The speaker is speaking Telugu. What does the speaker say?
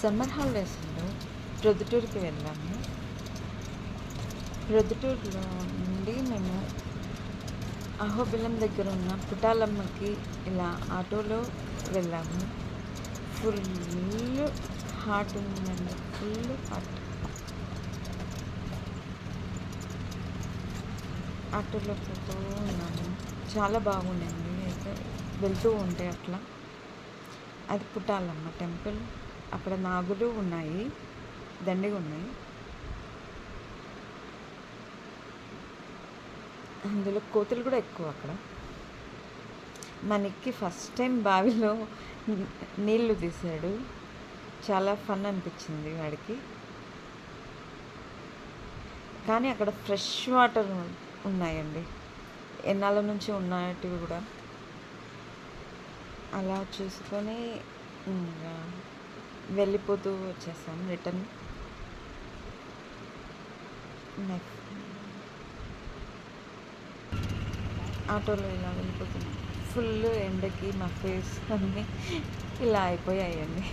సమ్మర్ హాలిడేస్లో ప్రొద్దుటూరుకి వెళ్ళాము. ప్రొద్దుటూరులో నుండి మేము అహోబిలం దగ్గర ఉన్న పుటాలమ్మకి ఇలా ఆటోలో వెళ్ళాము. ఫుల్ హాట్ ఉందండి, ఫుల్ హాట్. ఆటోలో పోతూ ఉన్నాము, చాలా బాగుండింది. అయితే వెళ్తూ ఉంటే అట్లా, అది పుటాలమ్మ టెంపుల్. అక్కడ నాగులు ఉన్నాయి, దండిగా ఉన్నాయి. అందులో కోతులు కూడా ఎక్కువ అక్కడ. మనకి ఫస్ట్ టైం బావిలో నీళ్లు తీసాడు, చాలా ఫన్ అనిపించింది వాడికి. కానీ అక్కడ ఫ్రెష్ వాటర్ ఉన్నాయండి, ఎన్నాళ్ళ నుంచి ఉన్నటివి కూడా. అలా చూసుకొని ఇంకా వెళ్ళిపోతూ వచ్చేసాం రిటర్న్. నెక్స్ట్ ఆటోలో ఇలా వెళ్ళిపోతున్నాం. ఫుల్ ఎండకి మా ఫేస్ అన్నీ ఇలా అయిపోయాయండి.